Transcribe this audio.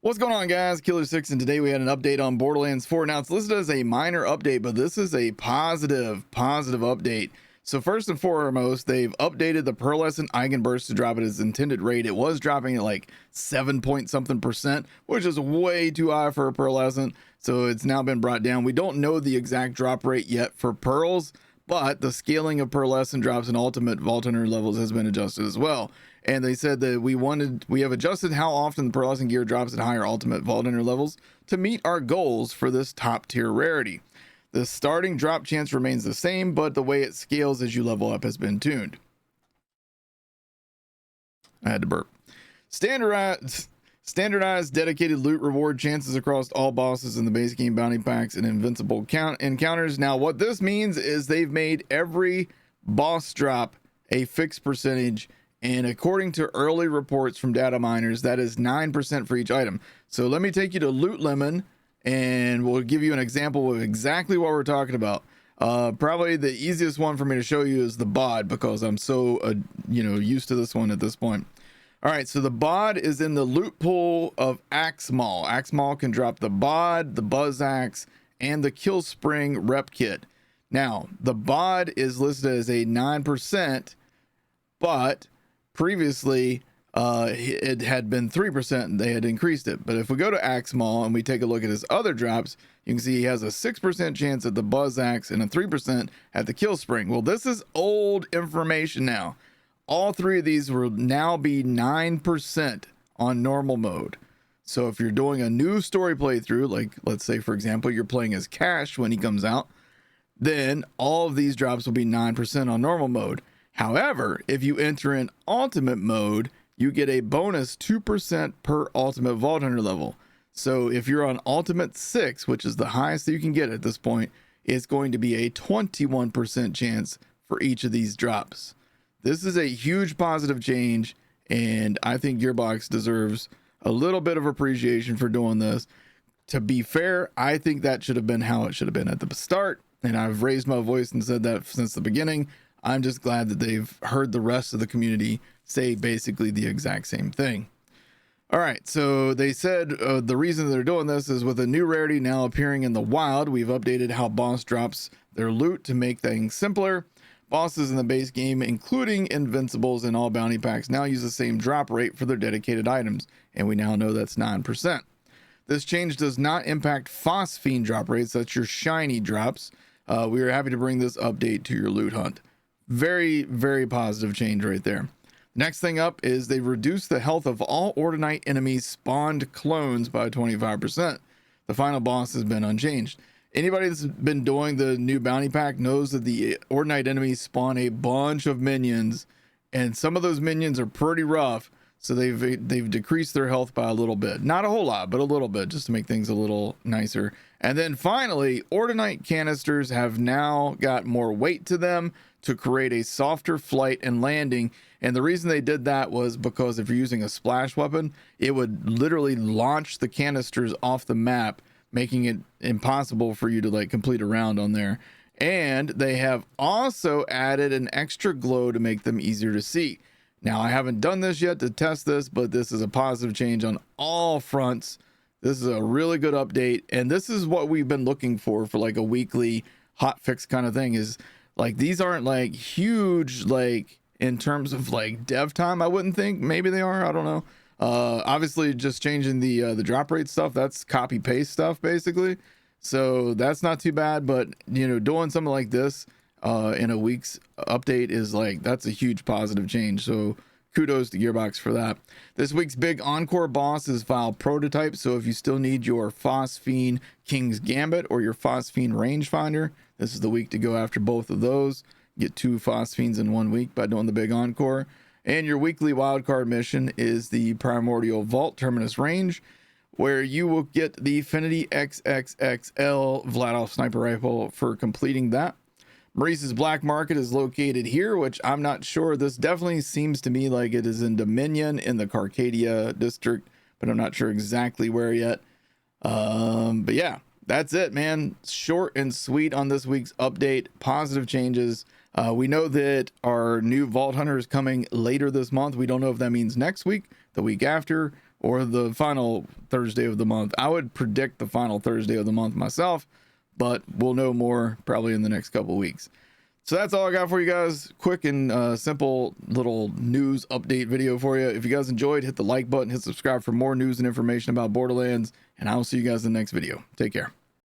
What's going on, guys? Killer6, and today we had an update on Borderlands 4. Now, it's listed as a minor update, but this is a positive update. So first and foremost, they've updated the pearlescent Eigenburst to drop at its intended rate. It was dropping at like 7 point something percent, which is way too high for a pearlescent. So it's now been brought down. We don't know the exact drop rate yet for pearls, but the scaling of pearlescent drops and ultimate Vault Hunter levels has been adjusted as well. And they said that we have adjusted how often the pearlescent gear drops at higher ultimate Vault Hunter levels to meet our goals for this top tier rarity. The starting drop chance remains the same, but the way it scales as you level up has been tuned. I had to burp. Standardized dedicated loot reward chances across all bosses in the base game, bounty packs, and invincible encounters. Now, what this means is they've made every boss drop a fixed percentage, and according to early reports from data miners, that is 9% for each item. So let me take you to Loot Lemon, and we'll give you an example of exactly what we're talking about. Probably the easiest one for me to show you is the bod, because I'm so used to this one at this point. All right, so the bod is in the loot pool of Axe Maul. Axe Maul can drop the bod, the Buzz Axe, and the Kill Spring rep kit. Now, the bod is listed as a 9%, but previously it had been 3%, and they had increased it. But if we go to Axe Maul and we take a look at his other drops, you can see he has a 6% chance at the Buzz Axe and a 3% at the Kill Spring. Well, this is old information now. All three of these will now be 9% on normal mode. So if you're doing a new story playthrough, like let's say, for example, you're playing as Cash when he comes out, then all of these drops will be 9% on normal mode. However, if you enter in ultimate mode, you get a bonus 2% per ultimate Vault Hunter level. So if you're on ultimate 6, which is the highest that you can get at this point, it's going to be a 21% chance for each of these drops. This is a huge positive change, and I think Gearbox deserves a little bit of appreciation for doing this. To be fair, I think that should have been how it should have been at the start, and I've raised my voice and said that since the beginning. I'm just glad that they've heard the rest of the community say basically the exact same thing. All right, so they said the reason they're doing this is with a new rarity now appearing in the wild, we've updated how boss drops their loot to make things simpler. Bosses in the base game, including invincibles and all bounty packs, now use the same drop rate for their dedicated items, and we now know that's 9%. This change does not impact phosphine drop rates, that's your shiny drops. We are happy to bring this update to your loot hunt. Very, very positive change right there. Next thing up is they reduced the health of all Ordinite enemies spawned clones by 25%. The final boss has been unchanged. Anybody that's been doing the new bounty pack knows that the Ordinite enemies spawn a bunch of minions, and some of those minions are pretty rough, so they've decreased their health by a little bit. Not a whole lot, but a little bit, just to make things a little nicer. And then finally, Ordinite canisters have now got more weight to them to create a softer flight and landing. And the reason they did that was because if you're using a splash weapon, it would literally launch the canisters off the map, making it impossible for you to like complete a round on there. And they have also added an extra glow to make them easier to see. Now, I haven't done this yet to test this, but this is a positive change on all fronts. This is a really good update, and this is what we've been looking for like a weekly hot fix kind of thing. Is like, these aren't like huge, like in terms of like dev time, I wouldn't think. Maybe they are, I don't know. Obviously just changing the drop rate stuff, that's copy paste stuff basically, so that's not too bad. But doing something like this in a week's update is like, that's a huge positive change. So kudos to Gearbox for that. This week's big encore boss is Vile Prototype. So if you still need your Phosphine King's Gambit or your Phosphine Rangefinder, this is the week to go after both of those. Get 2 Phosphines in 1 week by doing the big encore. And your weekly wildcard mission is the Primordial Vault Terminus Range, where you will get the Affinity XXXL Vladoff Sniper Rifle for completing that. Maurice's Black Market is located here, which I'm not sure. This definitely seems to me like it is in Dominion in the Carcadia district, but I'm not sure exactly where yet. But yeah, that's it, man. Short and sweet on this week's update. Positive changes. We know that our new Vault Hunter is coming later this month. We don't know if that means next week, the week after, or the final Thursday of the month. I would predict the final Thursday of the month myself, but we'll know more probably in the next couple weeks. So that's all I got for you guys. Quick and simple little news update video for you. If you guys enjoyed, hit the like button, hit subscribe for more news and information about Borderlands, and I will see you guys in the next video. Take care.